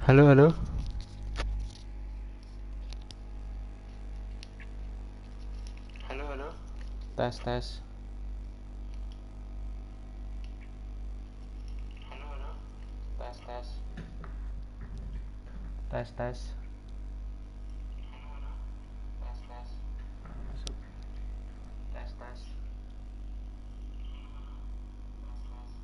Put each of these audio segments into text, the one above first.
Halo, halo. Halo, halo. Tes, tes. Halo, halo. Tes, tes. Tes, tes. Halo, halo. Tes, tes. Masuk. Tes, tes. Tes, tes.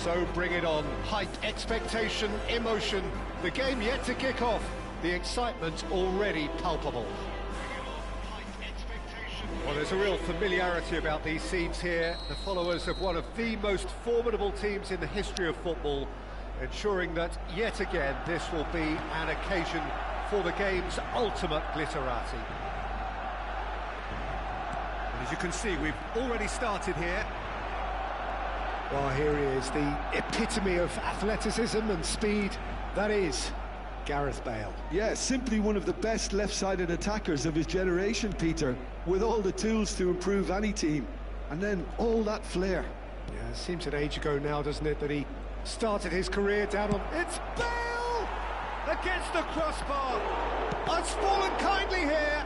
So bring it on. Hype, expectation, emotion. The game yet to kick off. The excitement already palpable. Well, there's a real familiarity about these scenes here. The followers of one of the most formidable teams in the history of football, ensuring that yet again this will be an occasion for the game's ultimate glitterati. And as you can see, we've already started here. Well, here he is, the epitome of athleticism and speed. That is Gareth Bale. Yeah, simply one of the best left-sided attackers of his generation, Peter, with all the tools to improve any team. And then all that flair. Yeah, it seems an age ago now, doesn't it, that he started his career down on... It's Bale! Against the crossbar! It's fallen kindly here!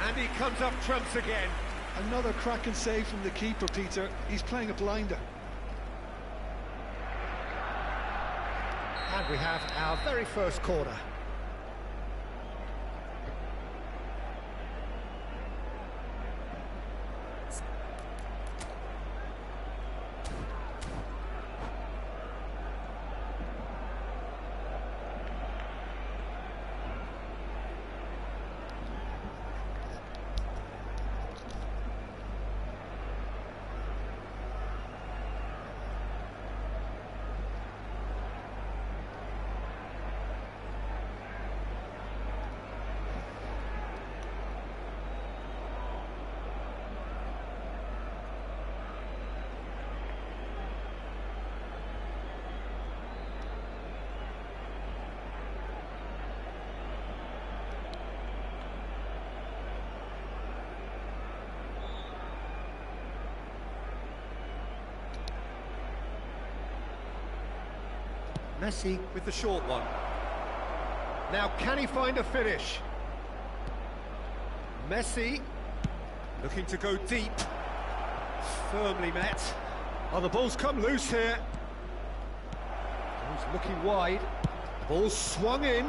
And he comes up trumps again. Another cracking save from the keeper, Peter. He's playing a blinder. And we have our very first corner. Messi with the short one. Now, can he find a finish? Messi looking to go deep. Firmly met. Oh, the ball's come loose here. He's looking wide. The ball's swung in.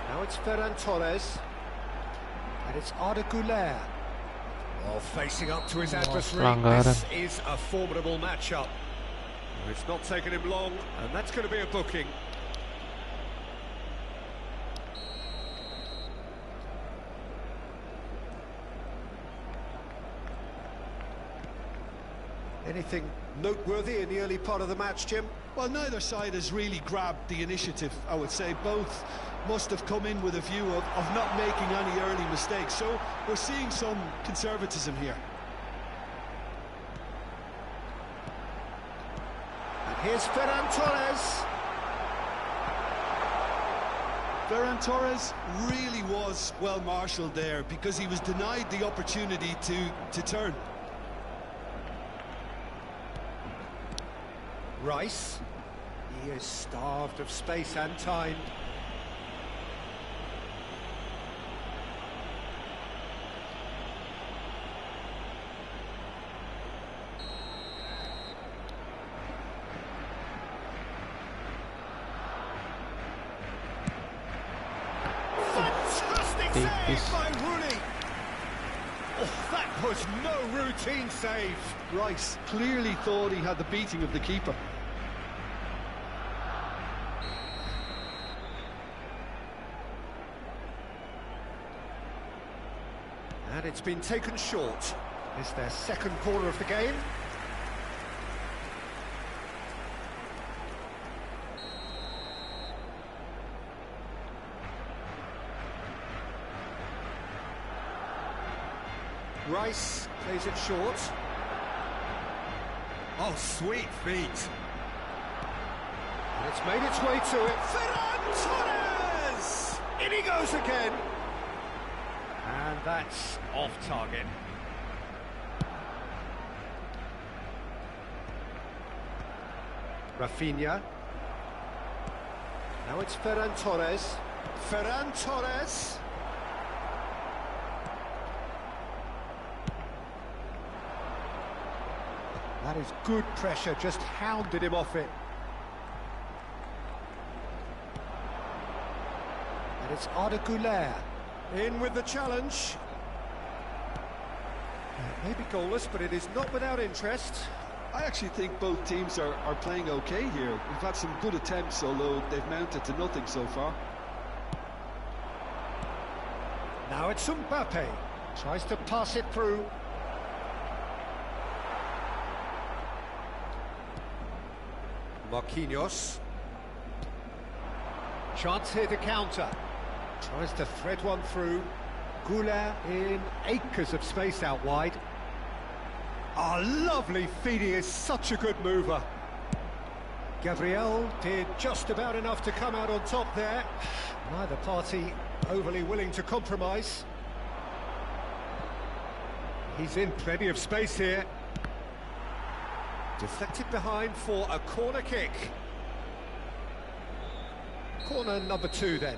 Now it's Ferran Torres. And it's Arda Güler. Well, facing up to his adversary, this is a formidable matchup. It's not taken him long, and that's going to be a booking. Anything noteworthy in the early part of the match, Jim? Well, neither side has really grabbed the initiative, I would say. Both must have come in with a view of not making any early mistakes. So we're seeing some conservatism here. And here's Ferran Torres. Ferran Torres really was well marshalled there because he was denied the opportunity to turn. Rice, he is starved of space and time. Fantastic save by Rooney! Oh, that was no routine save. Rice clearly thought he had the beating of the keeper. And it's been taken short. It's their second corner of the game. Rice plays it short. Oh, sweet feet. And it's made its way to it. Ferran Torres! In he goes again. And that's off target. Rafinha. Now it's Ferran Torres. Ferran Torres. That is good pressure, just hounded him off it. And it's Arda Güler in with the challenge. Maybe goalless, but it is not without interest. I actually think both teams are playing okay here. We've had some good attempts, although they've mounted to nothing so far. Now it's Mbappe. Tries to pass it through. Marquinhos. Chance here to counter. Tries to thread one through. Goulet in acres of space out wide. Oh, lovely feed. He is such a good mover. Gabriel did just about enough to come out on top there. Neither party overly willing to compromise. He's in plenty of space here. Deflected behind for a corner kick. Corner number 2 then.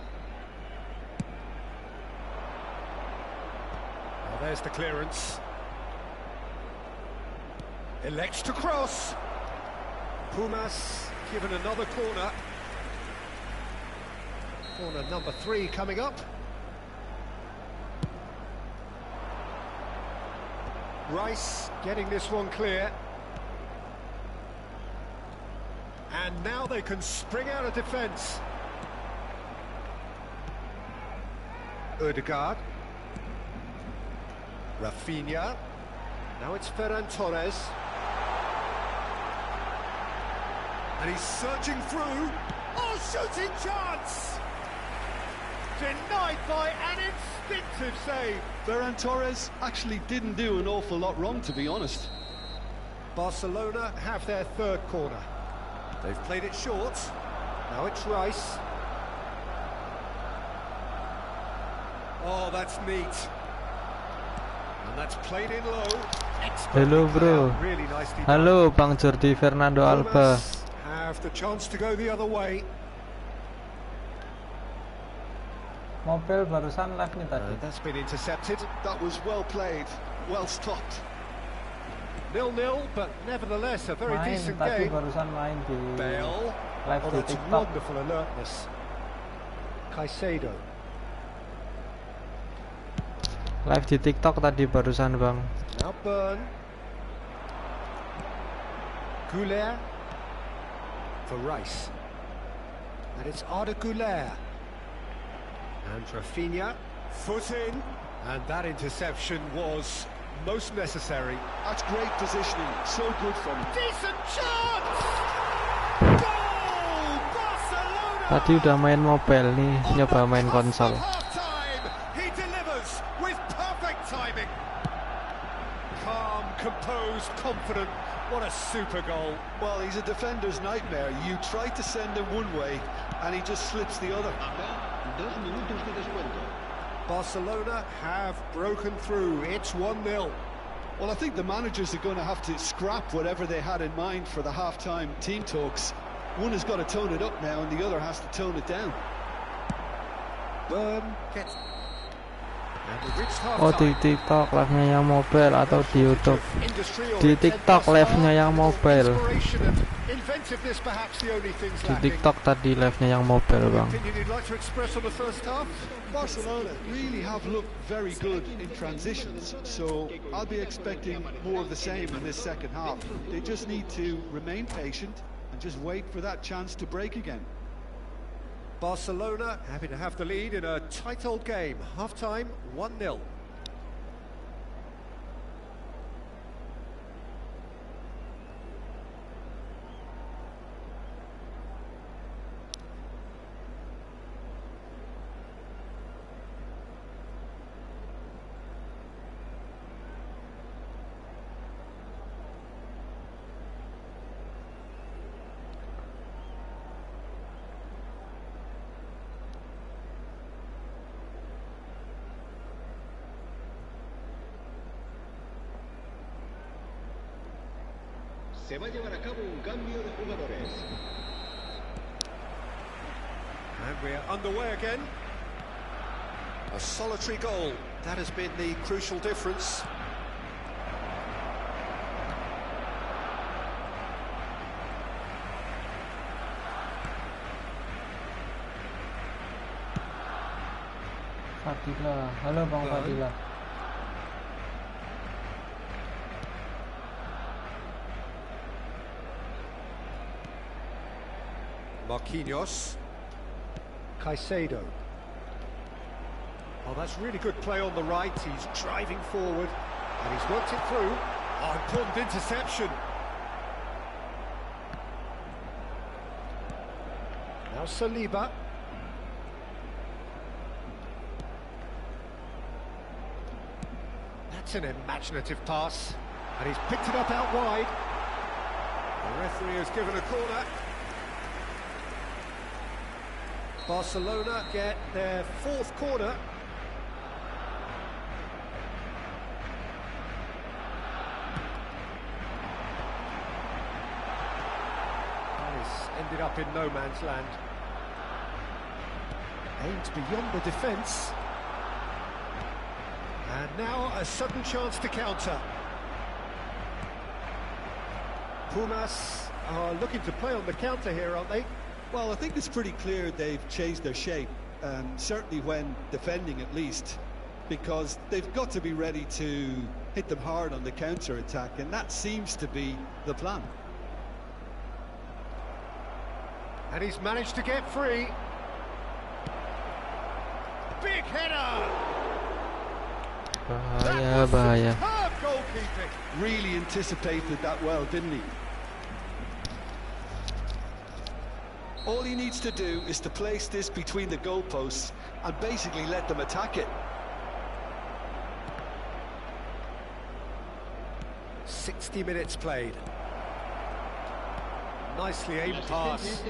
Well, there's the clearance. Elects to cross. Pumas given another corner. Corner number 3 coming up. Rice getting this one clear. And now they can spring out of defence. Ødegaard. Rafinha. Now it's Ferran Torres. And he's searching through. Oh, shooting chance! Denied by an instinctive save. Ferran Torres actually didn't do an awful lot wrong, to be honest. Barcelona have their 3rd corner. They've played it short. Now it's Rice. Oh, that's neat. And that's played in low. Hello bro. Really nicely done. Halo Bang Jordi Fernando Alba. Have the chance to go the other way. Mobil barusan live nih tadi. That's been intercepted. That was well played, well stopped. 0-0, but nevertheless a very Main decent tadi game. barusan main di Bale. live Oh, di that's TikTok. wonderful alertness. Caicedo. Live di TikTok tadi barusan bang. Now Burn. Goulet. For Rice. And it's Arda Goulet. And Rafinha. Foot in. And that interception was most necessary. That's great positioning, so good from him. Decent chance! Goal! Barcelona! Tadi udah main mobile nih, nyoba main konsol. Half-time, he delivers with perfect timing. Calm, composed, confident. What a super goal. Well, he's a defender's nightmare. You try to send him one way, and he just slips the other. Barcelona have broken through. It's 1-0. Well, I think the managers are going to have to scrap whatever they had in mind for the half-time team talks. One has got to tone it up now, and the other has to tone it down. Burn gets... And we've reached Oh di half-time. TikTok live-nya yang mobile atau di YouTube? Di TikTok live-nya yang mobile. Inspiration and inventiveness perhaps the only things Di lacking. TikTok tadi live-nya yang mobile bang. Opinion you'd like to express on the first half? Barcelona really have looked very good in transitions, so I'll be expecting more of the same in this second half. They just need to remain patient and just wait for that chance to break again. Barcelona happy to have the lead in a tight old game. Half-time, 1-0. Se va a llevar a cabo un cambio de jugadores. And we're underway again. A solitary goal. That has been the crucial difference. Fadila. Halo Bang Fadila. Marquinhos. Caicedo. Oh, that's really good play on the right. He's driving forward and he's worked it through. Oh, important interception. Now Saliba. That's an imaginative pass. And he's picked it up out wide. The referee has given a corner. Barcelona get their fourth corner. Ended up in no man's land. Aimed beyond the defence. And now a sudden chance to counter. Pumas are looking to play on the counter here, aren't they? Well, I think it's pretty clear they've changed their shape, certainly when defending at least, because they've got to be ready to hit them hard on the counter-attack, and that seems to be the plan. And he's managed to get free. Big header! Bahaya. Superb goalkeeping. Really anticipated that well, didn't he? All he needs to do is to place this between the goalposts and basically let them attack it. 60 minutes played. Nicely aimed pass.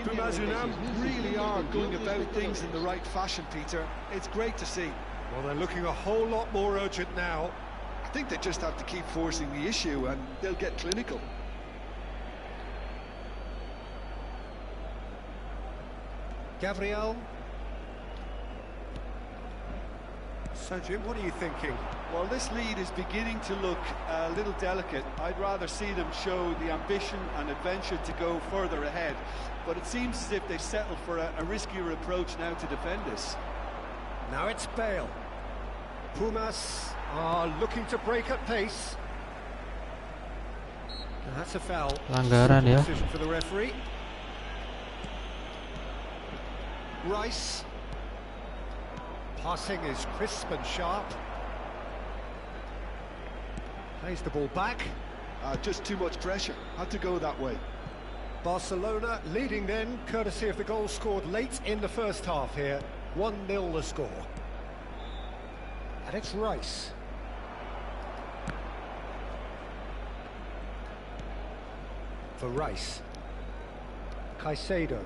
Pumas really are going about things in the right fashion, Peter. It's great to see. Well, they're looking a whole lot more urgent now. I think they just have to keep forcing the issue and they'll get clinical. Gabriel. So, Jim, what are you thinking? Well, this lead is beginning to look a little delicate. I'd rather see them show the ambition and adventure to go further ahead. But it seems as if they settle for a riskier approach now to defend this. Now it's Bale. Pumas are looking to break at pace. And that's a foul. Pelanggaran ya. Decision for the referee. Rice. Passing is crisp and sharp. Plays the ball back. Just too much pressure. Had to go that way. Barcelona leading then, courtesy of the goal scored late in the first half here. 1-0 the score. And it's Rice. For Rice. Caicedo.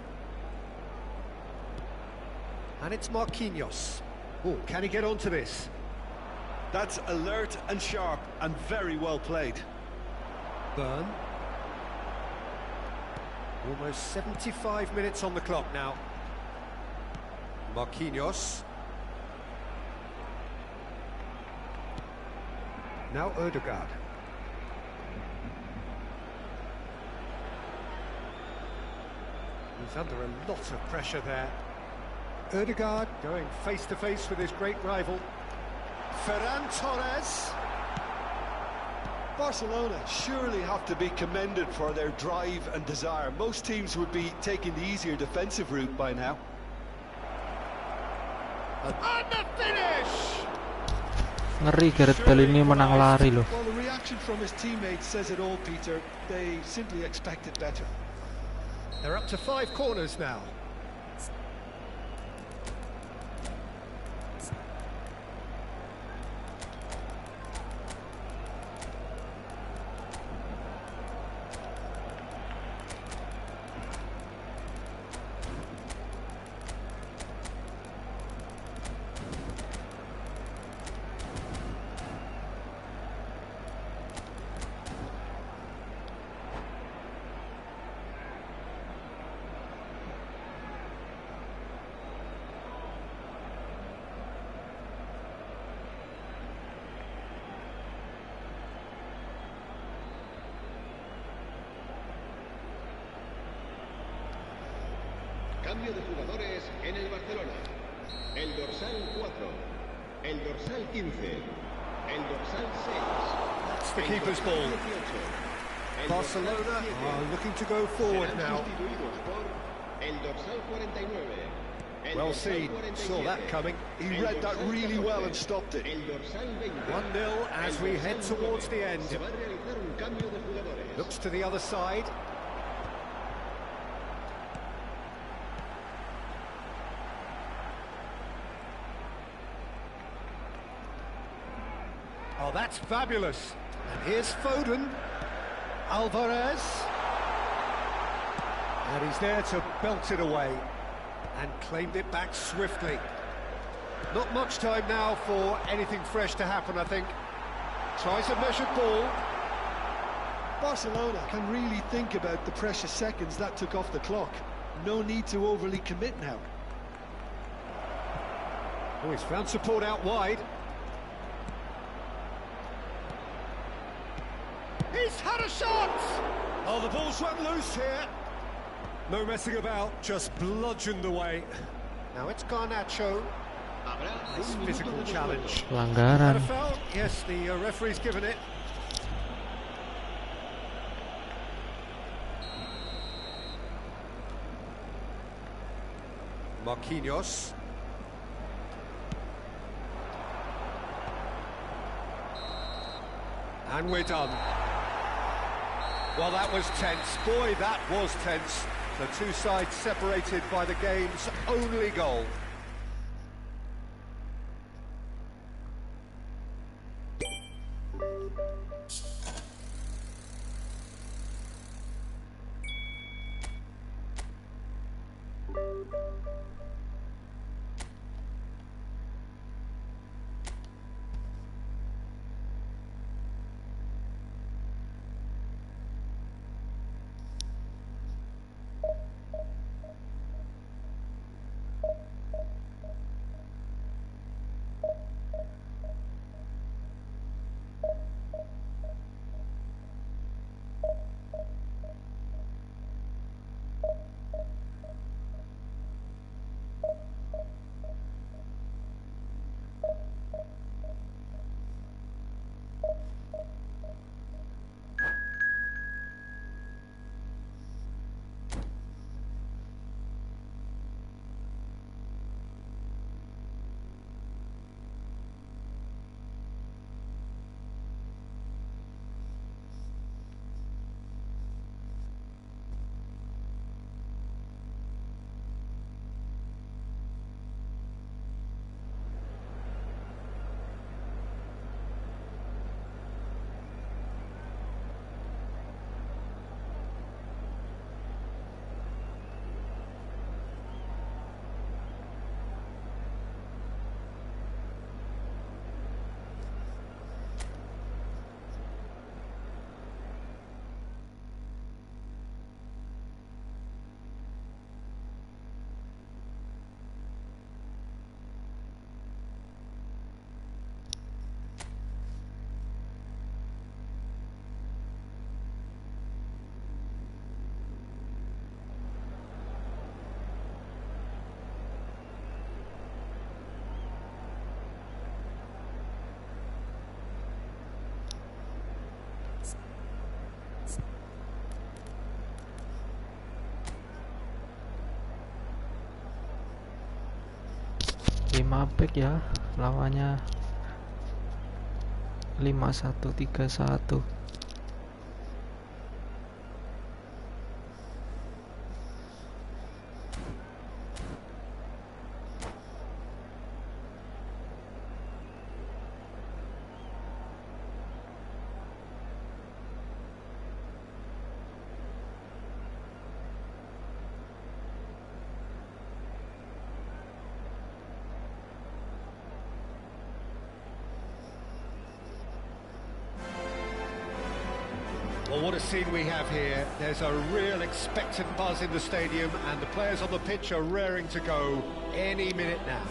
And it's Marquinhos. Oh, can he get onto this? That's alert and sharp and very well played. Burn. Almost 75 minutes on the clock now. Marquinhos. Now Odegaard. He's under a lot of pressure there. Odegaard going face-to-face with his great rival. Ferran Torres. Barcelona surely have to be commended for their drive and desire. Most teams would be taking the easier defensive route by now. And the finish! Ngeri Gareth Bale ini menang lari loh. Well, the reaction from his teammates says it all, Peter. They simply expected better. They're up to 5 corners now. Cambio de jugadores en el Barcelona. El dorsal 4, el dorsal 15, el dorsal 6. That's the keeper's ball. 18, Barcelona are looking to go forward now. Sustituidos por el dorsal 49. El Well dorsal seen, 49, saw that coming. He el read that dorsal really 14, well and stopped it. El dorsal 20. 1-0 as El we dorsal head towards 9. the end. Se va a realizar un cambio de jugadores. Looks to the other side. Oh, that's fabulous. And here's Foden. Alvarez. And he's there to belt it away. And claimed it back swiftly. Not much time now for anything fresh to happen, I think. Tries a measured ball. Barcelona can really think about the precious seconds that took off the clock. No need to overly commit now. Oh, he's found support out wide. He's had a shot! Oh, the ball's run loose here. No messing about, just bludgeoned away. Now it's Garnacho. Habrá Nice un physical minuto de challenge. descuento. Had a Pelanggaran. foul? Yes, the referee's given it. Marquinhos. And we're done. Well, that was tense. Boy, that was tense. The two sides separated by the game's only goal. Lima back ya lawannya. 5-1-3-1. Well, what a scene we have here. There's a real expectant buzz in the stadium, and the players on the pitch are raring to go any minute now.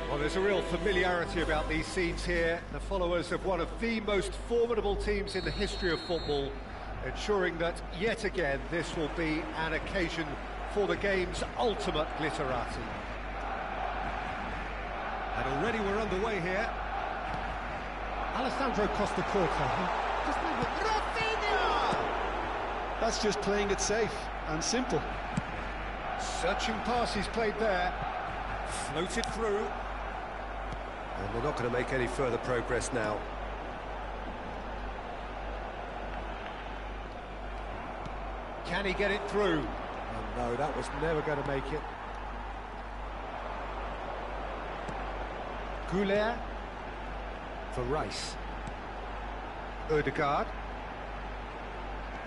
Well, there's a real familiarity about these scenes here. The followers of one of the most formidable teams in the history of football, ensuring that, yet again, this will be an occasion for the game's ultimate glitterati. And already we're underway here. Alessandro Costa Corta That's just playing it safe and simple. Searching pass he's played there. Floated through. And they're not going to make any further progress now. Can he get it through? Oh, no, that was never going to make it. Goulet for Rice. Ødegaard.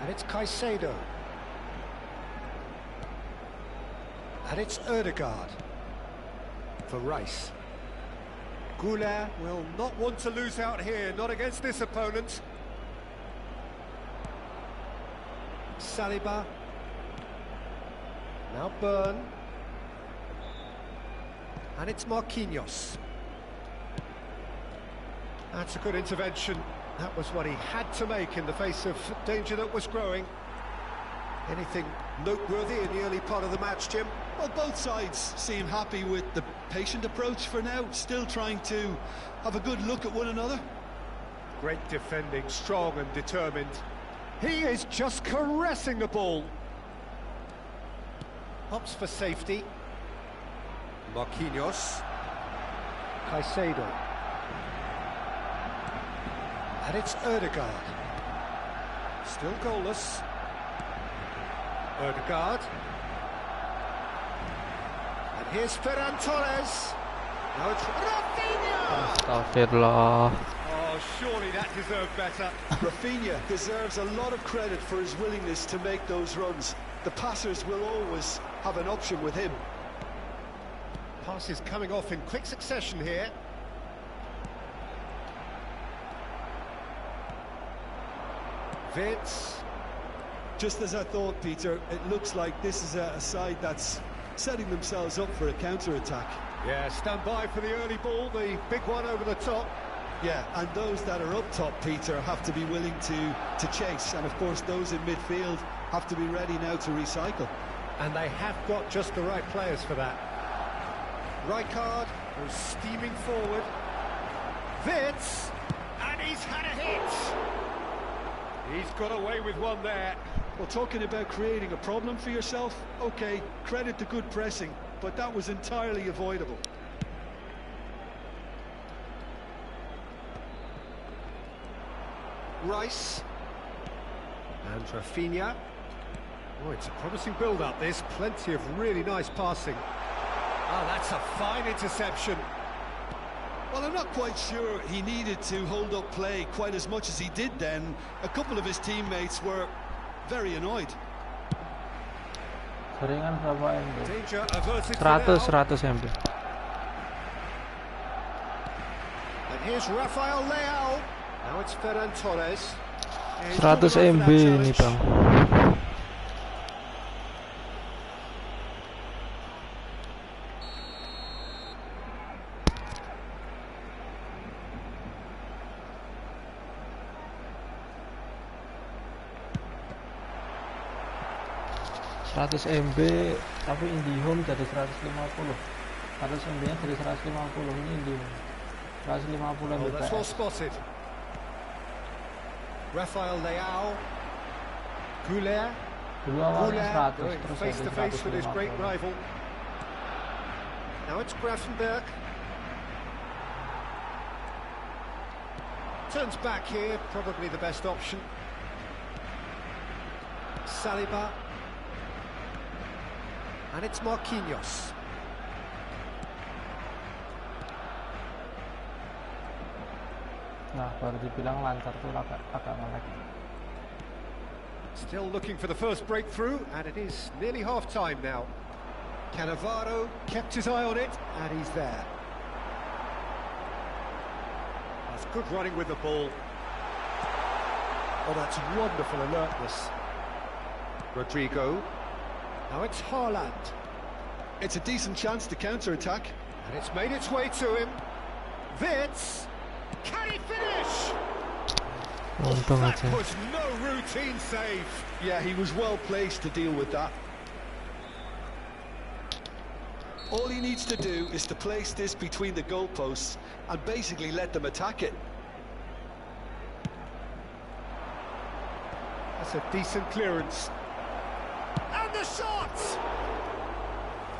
And it's Caicedo. And it's Ødegaard for Rice. Goulet will not want to lose out here, not against this opponent. Saliba. Now Byrne. And it's Marquinhos. That's a good intervention. That was what he had to make in the face of danger that was growing. Anything noteworthy in the early part of the match, Jim? Well, both sides seem happy with the patient approach for now, still trying to have a good look at one another. Great defending, strong and determined. He is just caressing the ball. Hops for safety. Marquinhos. Caicedo. And it's Ødegaard. Still goalless. Ødegaard. And here's Ferran Torres. Now it's Rafinha! Astagfirullah. Oh, surely that deserved better. Rafinha deserves a lot of credit for his willingness to make those runs. The passers will always have an option with him. Passes coming off in quick succession here. Vitz. Just as I thought, Peter, it looks like this is a side that's setting themselves up for a counter-attack. Yeah, stand by for the early ball, the big one over the top. Yeah, and those that are up top, Peter, have to be willing to chase. And of course, those in midfield have to be ready now to recycle. And they have got just the right players for that. Rijkaard goes steaming forward. Vitz, and he's had a hit. He's got away with one there. Well, talking about creating a problem for yourself, okay, credit to good pressing, but that was entirely avoidable. Rice. And Rafinha. Oh, it's a promising build-up, this. Plenty of really nice passing. Oh, that's a fine interception. Well, I'm not quite sure he needed to hold up play quite as much as he did then. A couple of his teammates were very annoyed. Seringan berapa MB? Danger averted 100 MB. And here's Rafael Leao. Now it's Ferran Torres. 100 MB ini, Bang. MB tapi IndiHome jadi 150. 100 MB nya jadi 150 ini IndiHome. 150 MB. Oh, that's well spotted. Rafael Leao. Goulet. Dulu awalnya 100 going terus face to face with his great 150. rival. Now it's Grafenberg. Turns back here, probably the best option. Saliba. And it's Marquinhos. Nah, baru dibilang lancar tuh agak ngelag. Still looking for the first breakthrough, and it is nearly half-time now. Cannavaro kept his eye on it, and he's there. That's good running with the ball. Oh, that's wonderful alertness. Rodrigo. Now it's Haaland. It's a decent chance to counter-attack. And it's made its way to him. Vitz. Can he finish? That was no routine save. Yeah, he was well placed to deal with that. All he needs to do is to place this between the goalposts and basically let them attack it. That's a decent clearance. And the shot!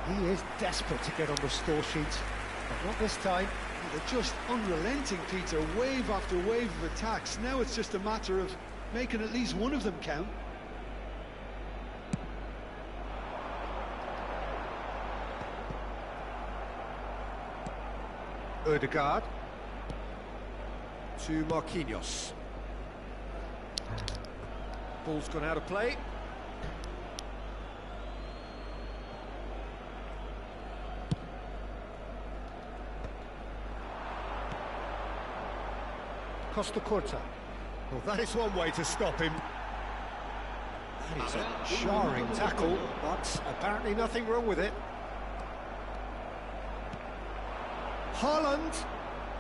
He is desperate to get on the score sheet, but not this time. They're just unrelenting, Peter. Wave after wave of attacks. Now it's just a matter of making at least one of them count. Ødegaard to Marquinhos. Ball's gone out of play. Costa Curta. Well, that is one way to stop him. That is a jarring tackle, but apparently nothing wrong with it. Haaland,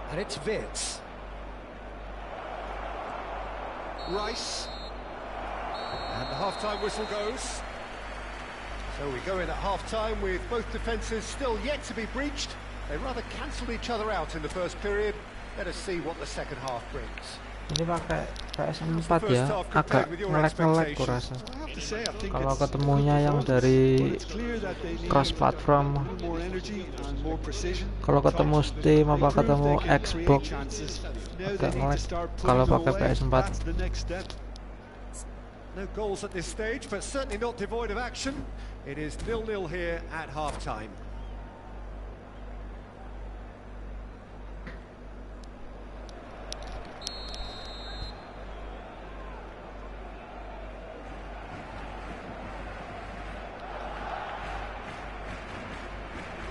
and it's Wirtz. Rice, and the half-time whistle goes. So we go in at half-time with both defences still yet to be breached. They rather cancelled each other out in the first period. Let us see what the second half brings. Ini pakai PS4 ya, agak ngelek-ngelek kurasa. Kalau ketemunya yang dari cross platform, kalau ketemu Steam apa ketemu Xbox agak ngelek kalau pakai PS4. No goals at this stage, but certainly not devoid of action. It is 0-0 here at half-time.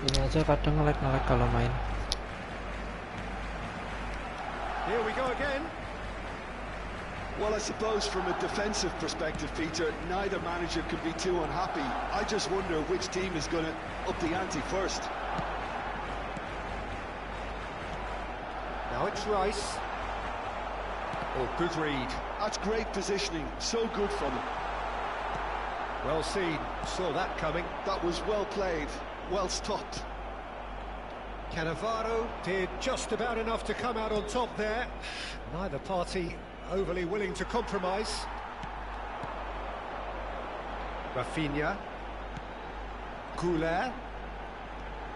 Ini aja kadang ngelek-ngelek kalau main. Here we go again. Well, I suppose from a defensive perspective, Peter, neither manager can be too unhappy. I just wonder which team is going to up the ante first. Now it's Rice. Oh, good read. That's great positioning. So good from him. Well seen. Saw that coming. That was well played. Well stopped. Cannavaro did just about enough to come out on top there. Neither party overly willing to compromise. Rafinha. Goulet.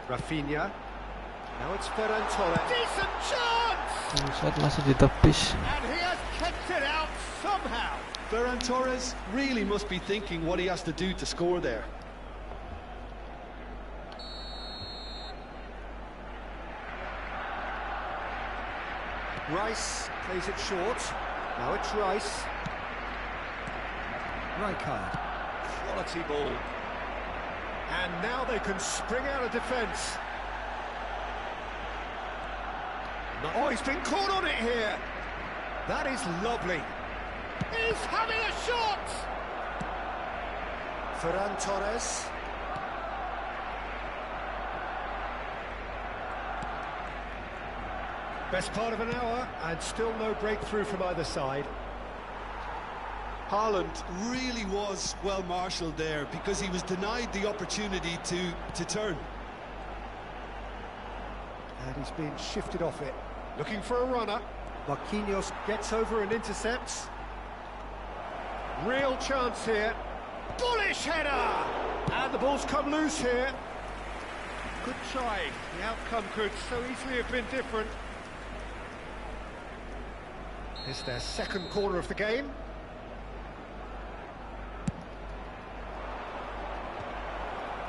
Rafinha. Now it's Ferran Torres. Decent chance! Buset, masih ditepis. And he has kept it out somehow. Ferran Torres really must be thinking what he has to do to score there. Rice plays it short. Now it's Rice. Rijkaard. Quality ball. And now they can spring out of defence. Oh, he's been caught on it here. That is lovely. He's having a shot! Ferran Torres. Best part of an hour, and still no breakthrough from either side. Haaland really was well marshalled there because he was denied the opportunity to turn. And he's been shifted off it. Looking for a runner. Marquinhos gets over and intercepts. Real chance here. Bullish header! And the ball's come loose here. Good try. The outcome could so easily have been different. It's their second corner of the game.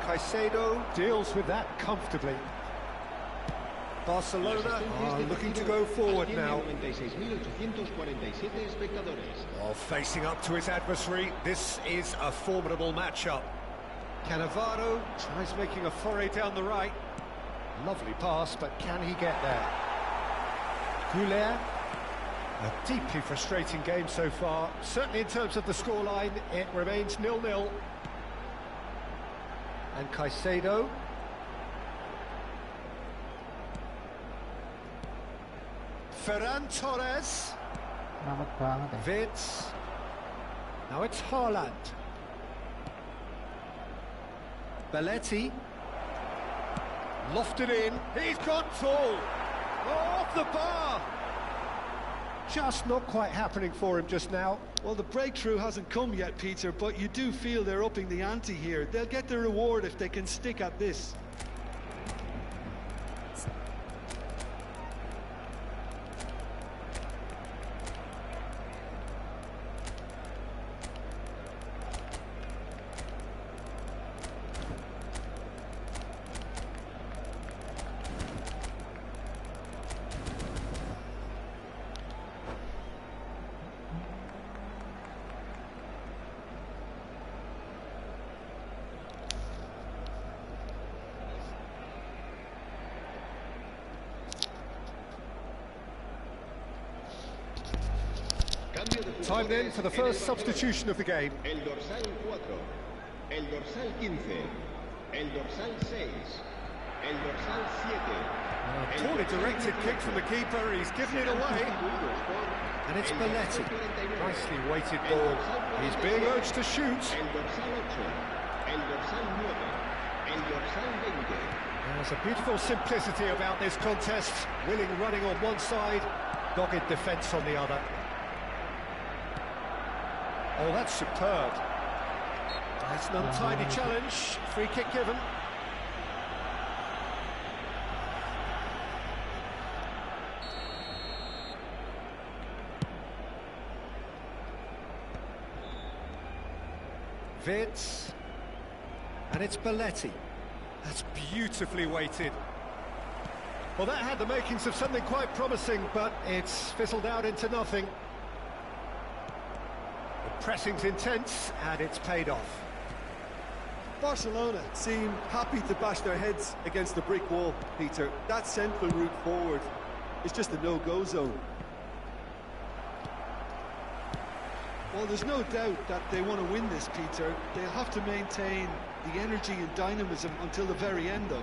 Caicedo deals with that comfortably. Barcelona are looking to go forward now. While facing up to his adversary, this is a formidable matchup. Cannavaro tries making a foray down the right. Lovely pass, but can he get there? Goulet. A deeply frustrating game so far. Certainly in terms of the scoreline, it remains 0-0. And Caicedo. Ferran Torres. Lambat banget ya. Wirtz. Now it's Haaland. Belletti. Lofted in. He's got tall. Oh, off the bar. Just not quite happening for him just now. Well, the breakthrough hasn't come yet, Peter, but you do feel they're upping the ante here. They'll get the reward if they can stick at this. Time then for the first substitution of the game. El dorsal 4, el dorsal 15, el dorsal 6, el dorsal 7. Poorly directed kick from the keeper, he's given it away. And it's Belletti. Nicely weighted ball. He's being urged to shoot. El dorsal 8, el dorsal 9, el dorsal 20. There's a beautiful simplicity about this contest. Willing running on one side, dogged defence on the other. Oh, that's superb. That's an untidy challenge. Free kick given. Vitz. And it's Belletti. That's beautifully weighted. Well, that had the makings of something quite promising, but it's fizzled out into nothing. The pressing's intense, and it's paid off. Barcelona seem happy to bash their heads against the brick wall, Peter. That central route forward is just a no-go zone. Well, there's no doubt that they want to win this, Peter. They'll have to maintain the energy and dynamism until the very end, though.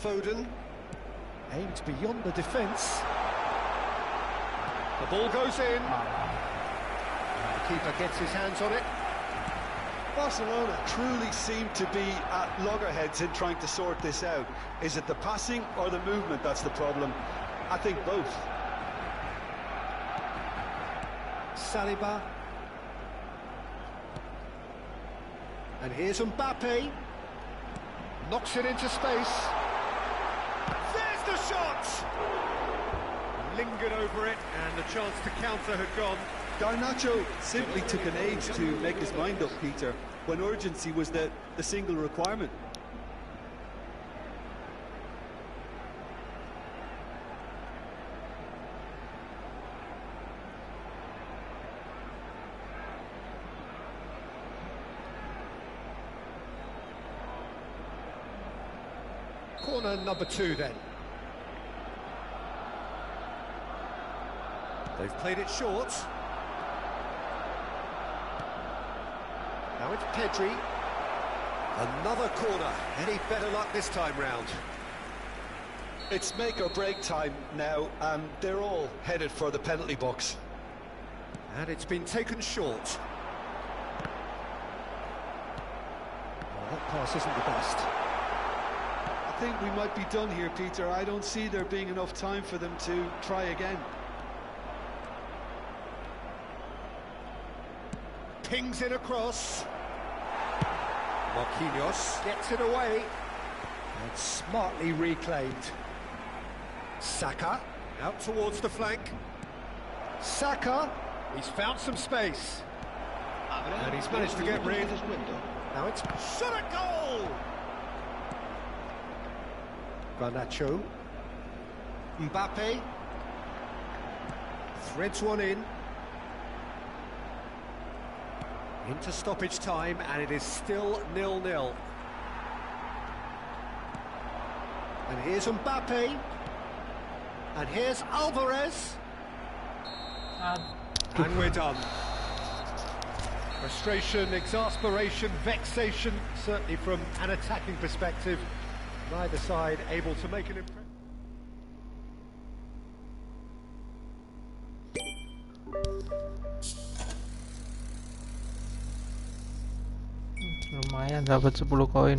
Foden aimed beyond the defence. The ball goes in. The keeper gets his hands on it. Barcelona truly seem to be at loggerheads in trying to sort this out. Is it the passing or the movement that's the problem? I think both. Saliba. And here's Mbappe. Knocks it into space. There's the shot! Lingered over it, and the chance to counter had gone. Garnacho simply took an age to make his mind up, Peter, when urgency was the single requirement. Corner number 2 then. They've played it short. Now it's Pedri. Another corner. Any better luck this time round? It's make or break time now, and they're all headed for the penalty box. And it's been taken short. Well, that pass isn't the best. I think we might be done here, Peter. I don't see there being enough time for them to try again. Pings it across. Marquinhos gets it away. And smartly reclaimed. Saka out towards the flank. Saka, he's found some space. And he's managed to get rid. Now it's shot at goal! Garnacho. Mbappe. Threads one in. Into stoppage time, and it is still 0-0. And here's Mbappe. And here's Alvarez. And we're done. Frustration, exasperation, vexation, certainly from an attacking perspective. Neither side able to make an impression. Lumayan dapat 10 koin.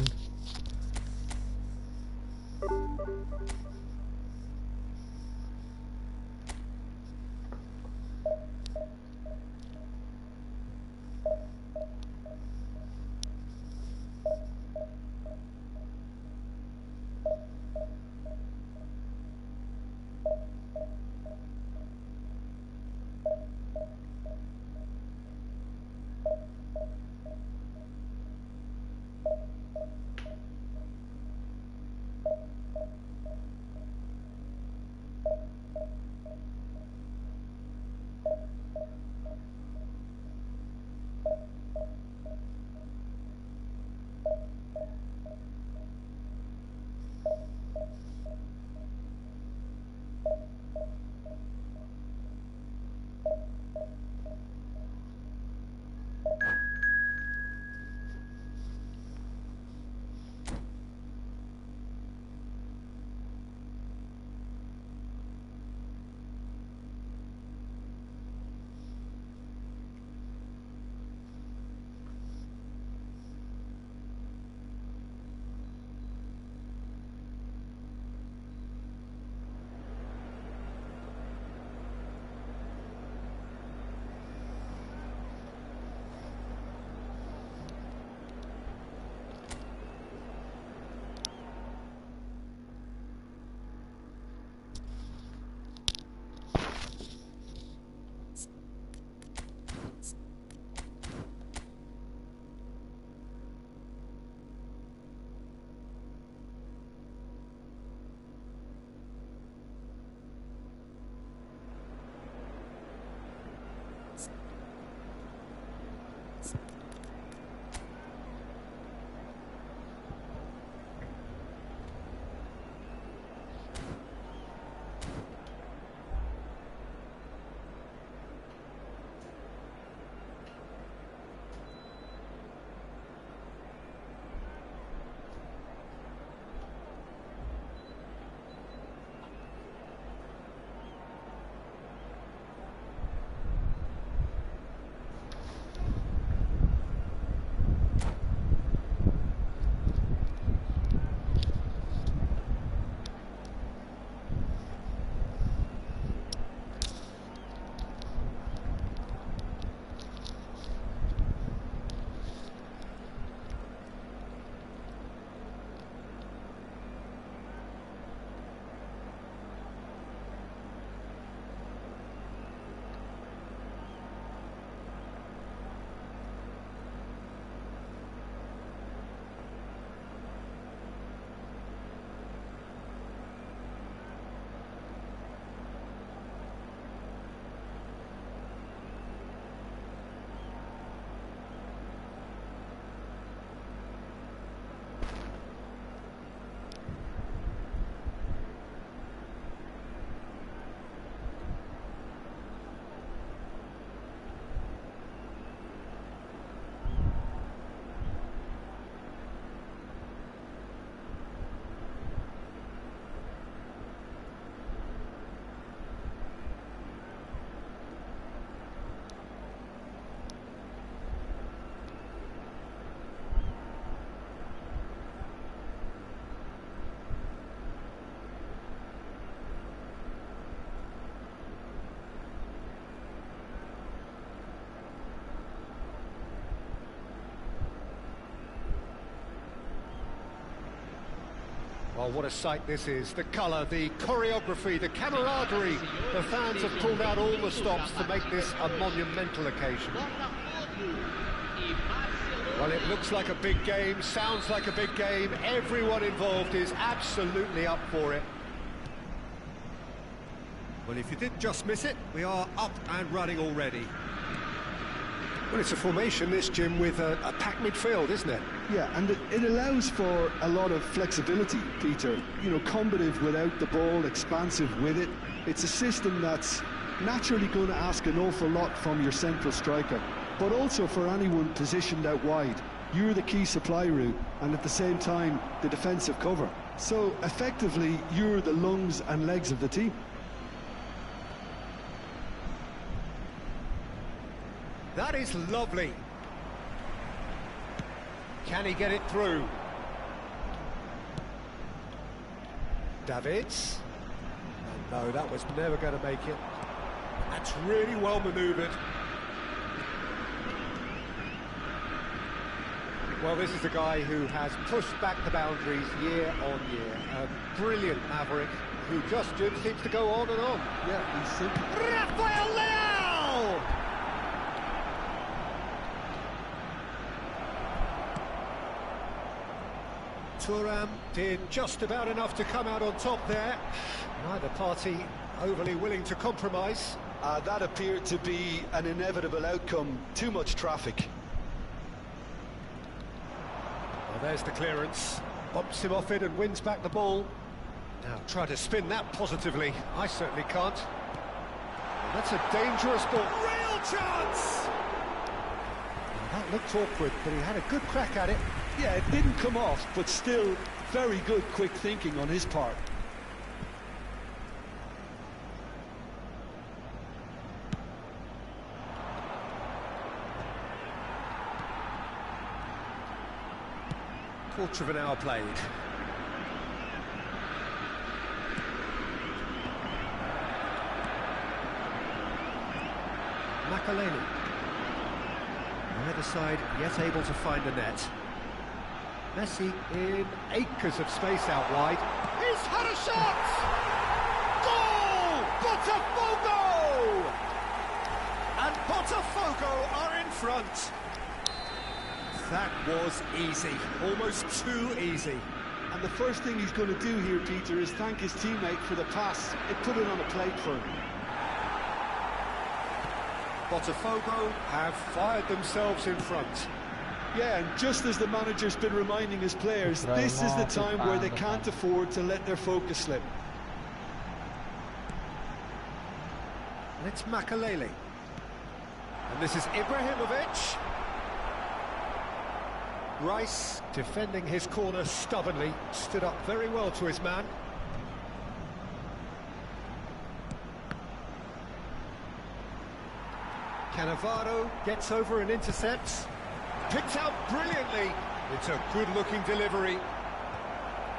Well, what a sight this is. The colour, the choreography, the camaraderie. The fans have pulled out all the stops to make this a monumental occasion. Well, it looks like a big game, sounds like a big game. Everyone involved is absolutely up for it. Well, if you did just miss it, we are up and running already. Well, it's a formation, this, Jim, with a packed midfield, isn't it? Yeah, and it allows for a lot of flexibility, Peter. You know, combative without the ball, expansive with it. It's a system that's naturally going to ask an awful lot from your central striker, but also for anyone positioned out wide. You're the key supply route, and at the same time, the defensive cover. So, effectively, you're the lungs and legs of the team. That is lovely. Can he get it through? Davids. No, that was never going to make it. That's really well manoeuvred. Well, this is a guy who has pushed back the boundaries year on year. A brilliant maverick who just seems to go on and on. Yeah, he's simple. Rafael Leao! Thuram did just about enough to come out on top there. Neither party overly willing to compromise. That appeared to be an inevitable outcome. Too much traffic. Well, there's the clearance. Bumps him off it and wins back the ball. Now try to spin that positively. I certainly can't. Well, that's a dangerous ball. Real chance! Well, that looked awkward, but he had a good crack at it. Yeah, it didn't come off, but still very good quick thinking on his part. Quarter of an hour played. Makaleli. Neither side yet able to find the net. Messi in acres of space out wide. He's had a shot! Goal! Botafogo! And Botafogo are in front. That was easy, almost too easy. And the first thing he's going to do here, Peter, is thank his teammate for the pass. It put it on a plate for him. Botafogo have fired themselves in front. Yeah, and just as the manager's been reminding his players, this is the time where they can't afford to let their focus slip. And it's Makaleli. And this is Ibrahimovic. Rice, defending his corner stubbornly, stood up very well to his man. Cannavaro gets over and intercepts. Picked out brilliantly. It's a good-looking delivery.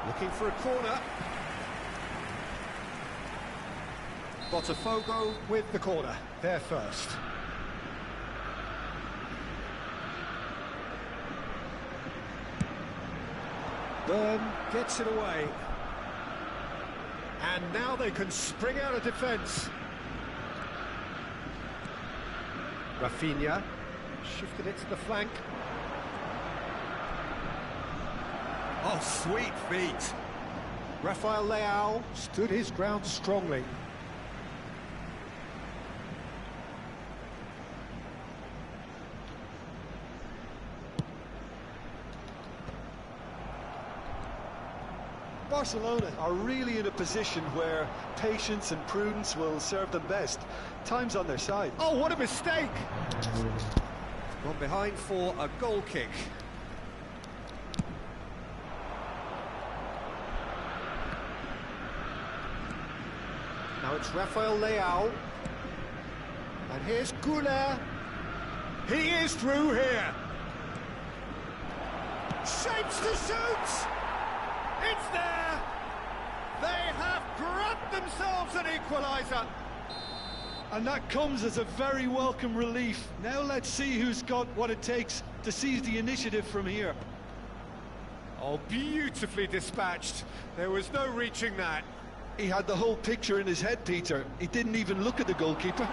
Looking for a corner. Botafogo with the corner. They're first. Byrne gets it away. And now they can spring out of defence. Rafinha shifted it to the flank. Oh, sweet feet. Rafael Leao stood his ground strongly. Barcelona are really in a position where patience and prudence will serve them best. Time's on their side. Oh, what a mistake! Gone behind for a goal kick. Now it's Rafael Leao. And here's Goulet. He is through here. Shapes to shoot! It's there! They have grabbed themselves an equaliser. And that comes as a very welcome relief. Now let's see who's got what it takes to seize the initiative from here. Oh, beautifully dispatched. There was no reaching that. He had the whole picture in his head, Peter. He didn't even look at the goalkeeper.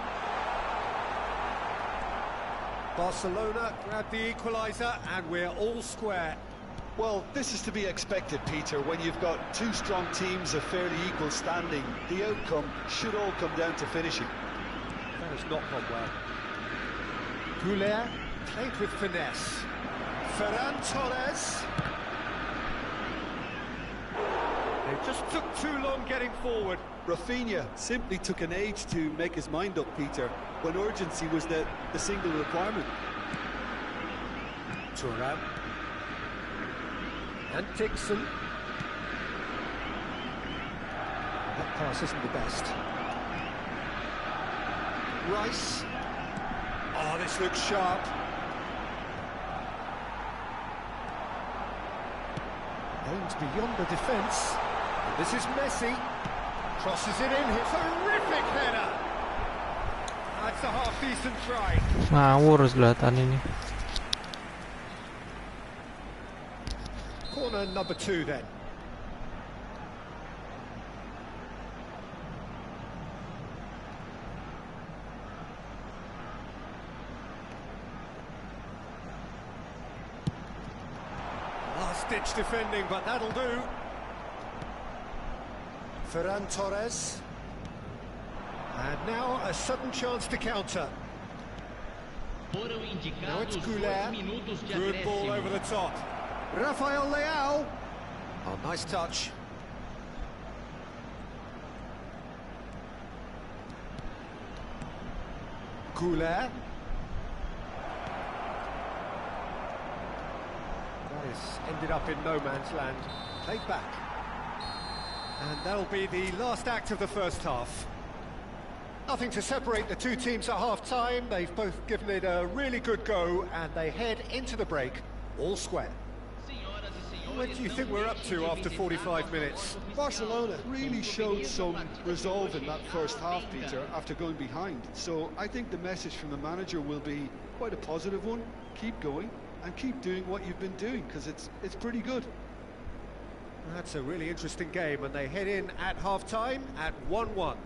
Barcelona grabbed the equaliser and we're all square. Well, this is to be expected, Peter. When you've got two strong teams of fairly equal standing, the outcome should all come down to finishing. That has not gone well. Goulet played with finesse. Ferran Torres. They just took too long getting forward. Rafinha simply took an age to make his mind up, Peter, when urgency was the single requirement. Thuram. And Dixon. That pass isn't the best. Rice. Oh, this looks sharp. Aims beyond the defence. And this is Messi. Crosses it in. Terrific header. That's a half-decent try. Ngawur Zlatan ini. Corner number 2 then. Last-ditch defending, but that'll do. Ferran Torres. And now a sudden chance to counter. Now it's Goulet. Good ball over the top. Rafael Leao. Oh, nice touch. Goulet. That has ended up in no man's land. Played back. And that'll be the last act of the first half. Nothing to separate the two teams at half-time. They've both given it a really good go, and they head into the break all square. What do you think we're up to after 45 minutes? Barcelona really showed some resolve in that first half, Peter, after going behind. So I think the message from the manager will be quite a positive one. Keep going and keep doing what you've been doing, because it's pretty good. That's a really interesting game, and they head in at half-time at 1-1.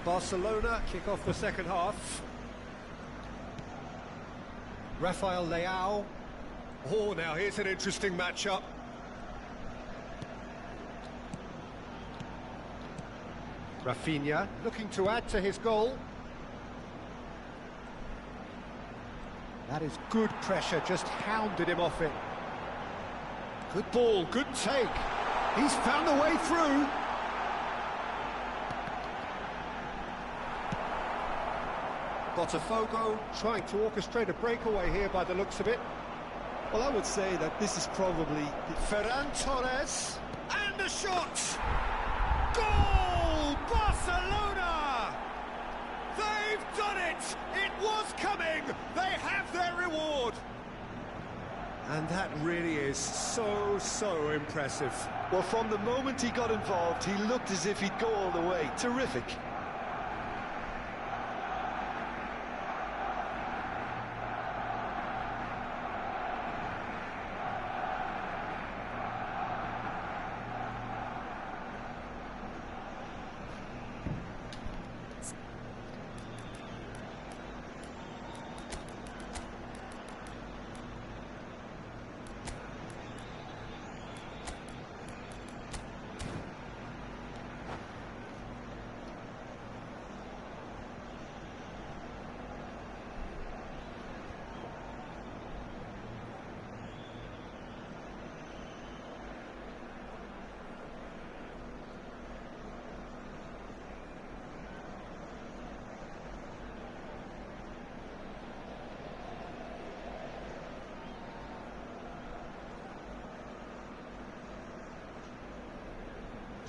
Barcelona kick off the second half. Rafael Leao. Oh, now here's an interesting matchup. Rafinha looking to add to his goal. That is good pressure, just hounded him off it. Good ball, good take. He's found a way through. Botafogo trying to orchestrate a breakaway here by the looks of it. Well, I would say that this is probably... Ferran Torres, and a shot! Goal! Barcelona! They've done it! It was coming! They have their reward! And that really is so impressive. Well, from the moment he got involved, he looked as if he'd go all the way. Terrific.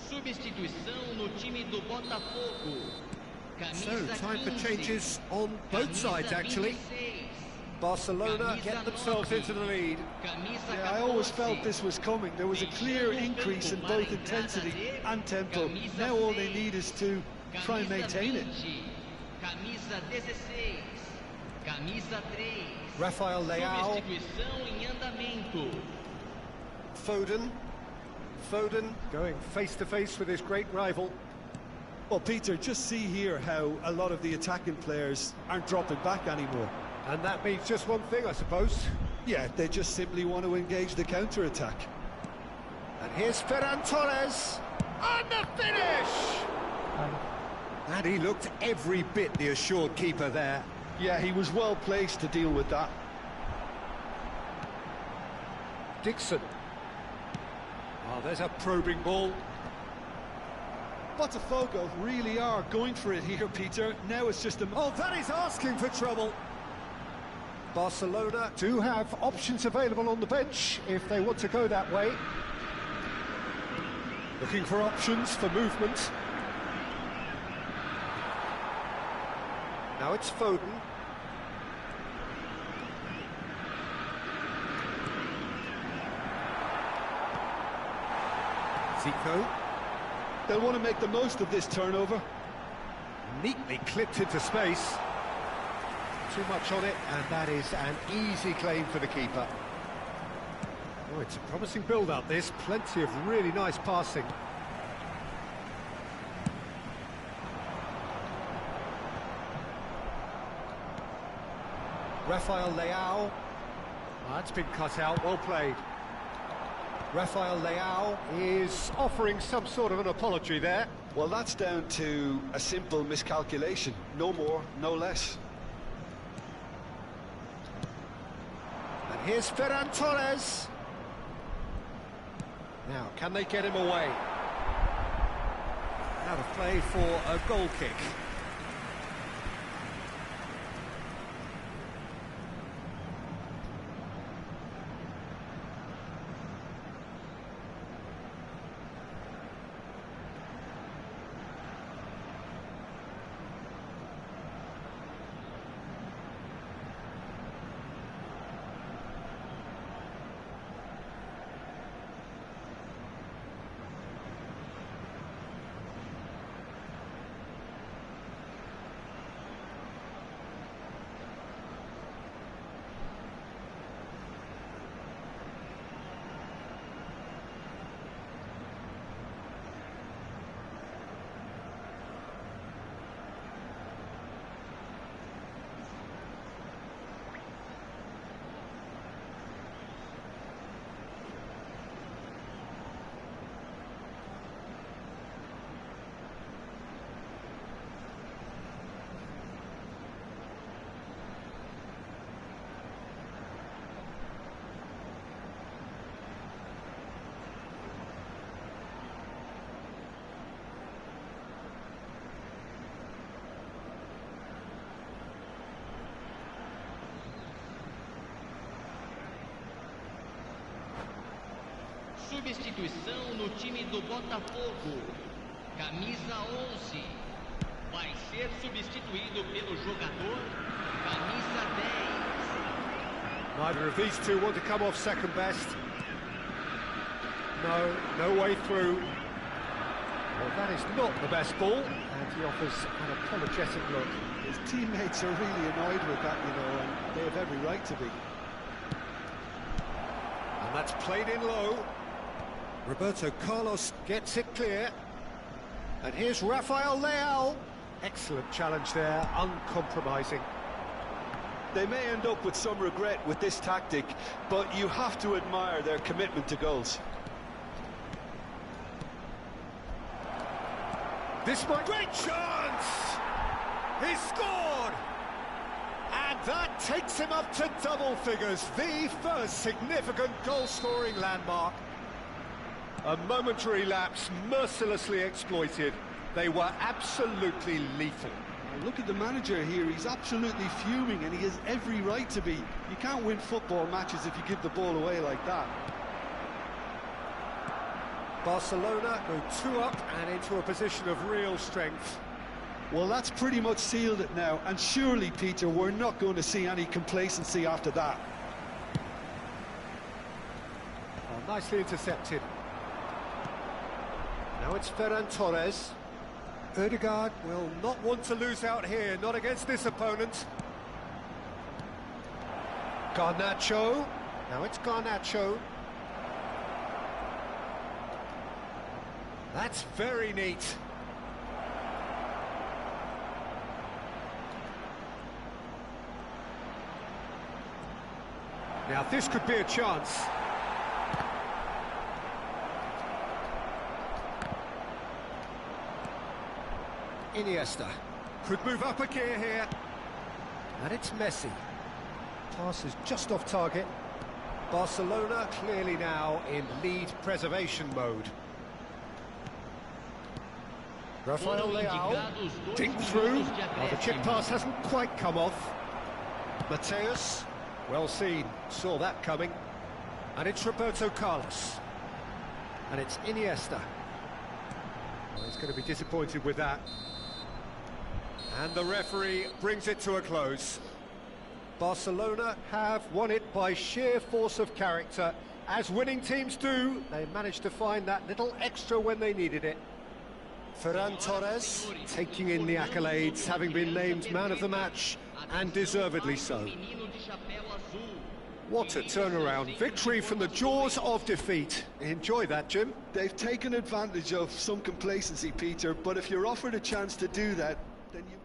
Substituição no time do Botafogo. So, time for changes on both sides, actually. Barcelona get themselves into the lead. Yeah, I always felt this was coming. There was a clear increase in both intensity and tempo. Now all they need is to try and maintain it. Camisa 16. Camisa 3. Rafael Leao. Substituição em andamento. Foden. Foden going face-to-face with his great rival. Well, Peter, just see here how a lot of the attacking players aren't dropping back anymore. And that means just one thing, I suppose. Yeah, they just simply want to engage the counter-attack. And here's Ferran Torres. And the finish! And he looked every bit the assured keeper there. Yeah, he was well placed to deal with that. Dixon. Oh, there's a probing ball. Botafogo really are going for it here, Peter. Now it's just a... Oh, that is asking for trouble. Barcelona do have options available on the bench if they want to go that way. Looking for options for movement. Now it's Foden. Zico. They'll want to make the most of this turnover. Neatly clipped into space. Too much on it, and that is an easy claim for the keeper. Oh, it's a promising build-up, this. Plenty of really nice passing. Rafael Leao. That's been cut out, well played. Rafael Leao is offering some sort of an apology there. Well, that's down to a simple miscalculation. No more, no less. And here's Ferran Torres. Now, can they get him away? Out of play for a goal kick. Substituição no time do Botafogo. Camisa 11. Vai ser substituído pelo jogador camisa 10. Neither of these two want to come off second best. No way through. Well, that is not the best ball, and he offers an apologetic look. His teammates are really annoyed with that, you know, and they have every right to be. And that's played in low. Roberto Carlos gets it clear. And here's Rafael Leao. Excellent challenge there, uncompromising. They may end up with some regret with this tactic, but you have to admire their commitment to goals. This might... Great chance! He scored! And that takes him up to double figures, the first significant goal-scoring landmark. A momentary lapse mercilessly exploited. They were absolutely lethal. Look at the manager here, he's absolutely fuming and he has every right to be. You can't win football matches if you give the ball away like that. Barcelona go 2 up and into a position of real strength. Well, that's pretty much sealed it now, and surely, Peter, we're not going to see any complacency after that. Oh, nicely intercepted. Now it's Ferran Torres. Ødegaard will not want to lose out here, not against this opponent. Garnacho. Now it's Garnacho. That's very neat. Now this could be a chance. Iniesta could move up a gear here. And it's Messi. Pass is just off target. Barcelona clearly now in lead preservation mode. Rafael Leao, dink through. Oh, the chip pass hasn't quite come off. Mateus, well seen, saw that coming. And it's Roberto Carlos. And it's Iniesta. Well, he's going to be disappointed with that. And the referee brings it to a close. Barcelona have won it by sheer force of character. As winning teams do, they managed to find that little extra when they needed it. Ferran Torres taking in the accolades, having been named man of the match, and deservedly so. What a turnaround. Victory from the jaws of defeat. Enjoy that, Jim. They've taken advantage of some complacency, Peter, but if you're offered a chance to do that, then you...